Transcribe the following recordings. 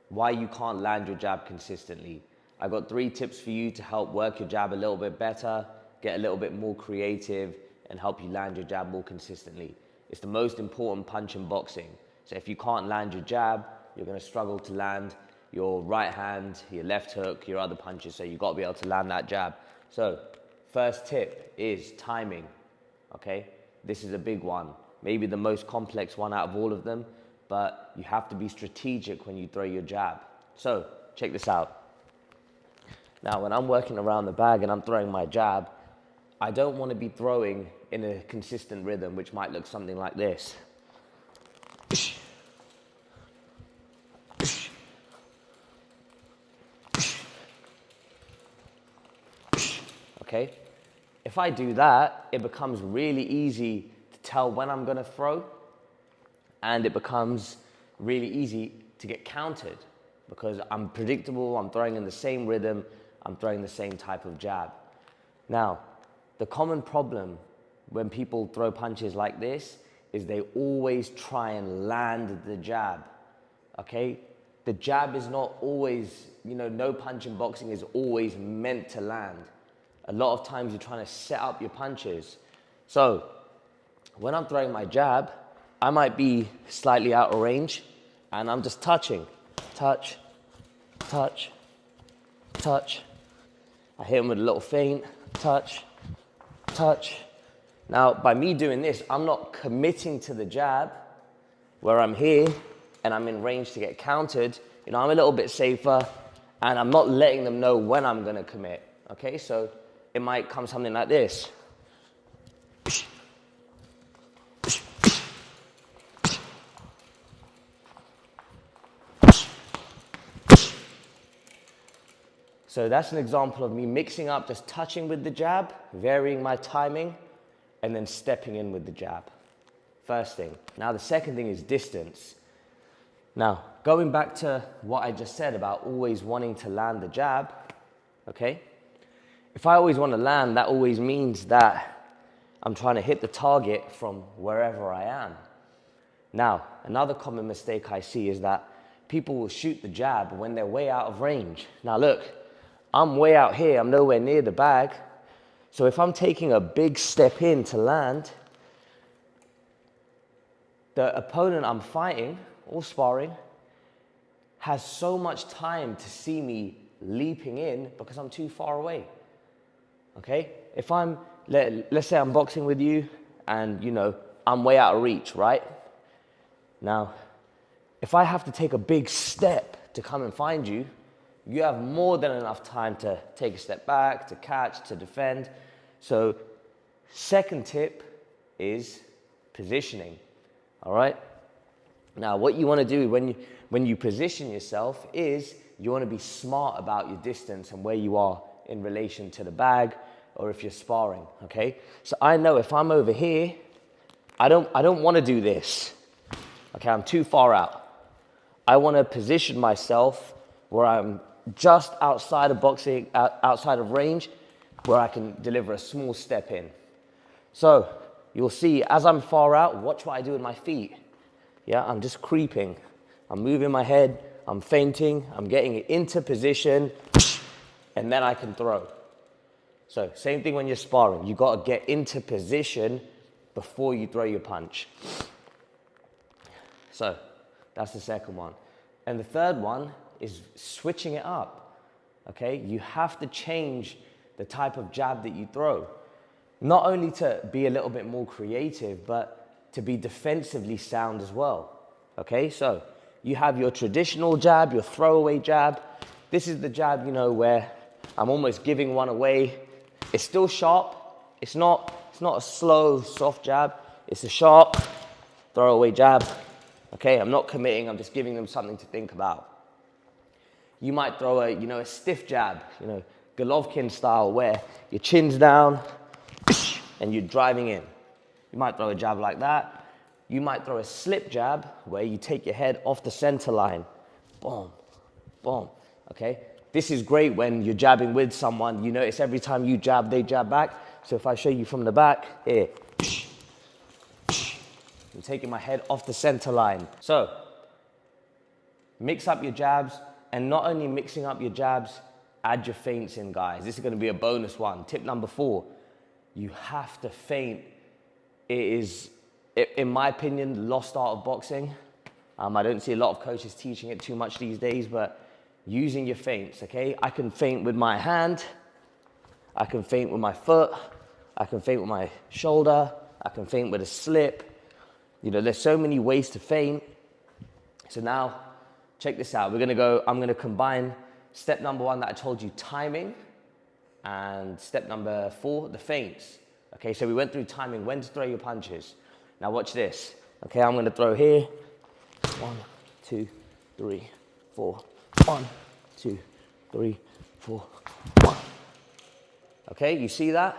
why you can't land your jab consistently. I got 3 tips for you to help work your jab a little bit better, get a little bit more creative, and help you land your jab more consistently. It's the most important punch in boxing. So if you can't land your jab, you're gonna struggle to land your right hand, your left hook, your other punches, so you've got to be able to land that jab. So first tip is timing, okay? This is a big one, maybe the most complex one out of all of them, but you have to be strategic when you throw your jab. So check this out. Now, when I'm working around the bag and I'm throwing my jab, I don't want to be throwing in a consistent rhythm, which might look something like this. Okay? If I do that, it becomes really easy to tell when I'm going to throw, and it becomes really easy to get countered because I'm predictable, I'm throwing in the same rhythm, I'm throwing the same type of jab. Now, the common problem when people throw punches like this is they always try and land the jab, okay? The jab is not always, no punch in boxing is always meant to land. A lot of times you're trying to set up your punches. So when I'm throwing my jab, I might be slightly out of range and I'm just touching. Touch, touch, touch. I hit him with a little feint, touch, touch. Now, by me doing this, I'm not committing to the jab where I'm here and I'm in range to get countered. I'm a little bit safer and I'm not letting them know when I'm gonna commit, okay? So it might come something like this. So that's an example of me mixing up, just touching with the jab, varying my timing, and then stepping in with the jab. First thing. Now the second thing is distance. Now, going back to what I just said about always wanting to land the jab, okay? If I always want to land, that always means that I'm trying to hit the target from wherever I am. Now, another common mistake I see is that people will shoot the jab when they're way out of range. Now look, I'm way out here, I'm nowhere near the bag. So if I'm taking a big step in to land, the opponent I'm fighting or sparring has so much time to see me leaping in because I'm too far away. Okay? If let's say I'm boxing with you and, I'm way out of reach, right? Now, if I have to take a big step to come and find you, you have more than enough time to take a step back, to catch, to defend. So, second tip is positioning, all right? Now, what you want to do when you position yourself is you want to be smart about your distance and where you are in relation to the bag or if you're sparring, okay? So I know if I'm over here, I don't want to do this, okay? I'm too far out. I want to position myself where I'm just outside of boxing, outside of range, where I can deliver a small step in. So you'll see as I'm far out, watch what I do with my feet. Yeah, I'm just creeping. I'm moving my head, I'm feinting, I'm getting it into position, and then I can throw. So same thing when you're sparring. You got to get into position before you throw your punch. So that's the second one. And the third one is switching it up, okay? You have to change the type of jab that you throw. Not only to be a little bit more creative, but to be defensively sound as well, okay? So you have your traditional jab, your throwaway jab. This is the jab, where I'm almost giving one away. It's still sharp. It's not a slow, soft jab. It's a sharp, throwaway jab, okay? I'm not committing, I'm just giving them something to think about. You might throw a stiff jab, Golovkin style, where your chin's down and you're driving in. You might throw a jab like that. You might throw a slip jab where you take your head off the center line. Boom, boom, okay? This is great when you're jabbing with someone. You notice every time you jab, they jab back. So if I show you from the back, here. I'm taking my head off the center line. So, mix up your jabs, and not only mixing up your jabs, add your feints in, guys. This is gonna be a bonus one. Tip number 4, you have to feint. It is, in my opinion, the lost art of boxing. I don't see a lot of coaches teaching it too much these days, but using your feints, okay? I can feint with my hand, I can feint with my foot, I can feint with my shoulder, I can feint with a slip. You know, there's so many ways to feint. So now, check this out. I'm gonna combine step number 1 that I told you, timing, and step number 4, the feints. Okay, so we went through timing, when to throw your punches. Now watch this. Okay, I'm gonna throw here. 1, 2, 3, 4. 1, 2, 3, 4, 1. Okay, you see that?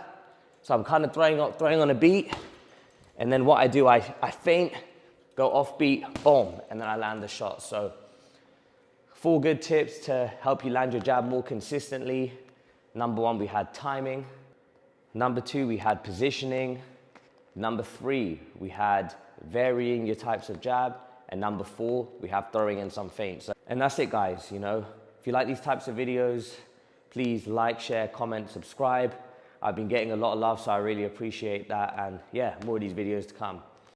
So I'm kind of throwing on a beat, and then what I do, I feint, go off beat, boom, and then I land the shot. So 4 good tips to help you land your jab more consistently. Number 1, we had timing. Number 2, we had positioning. Number 3, we had varying your types of jab. And number 4, we have throwing in some feints. And that's it, guys, you know. If you like these types of videos, please like, share, comment, subscribe. I've been getting a lot of love, so I really appreciate that. And yeah, more of these videos to come.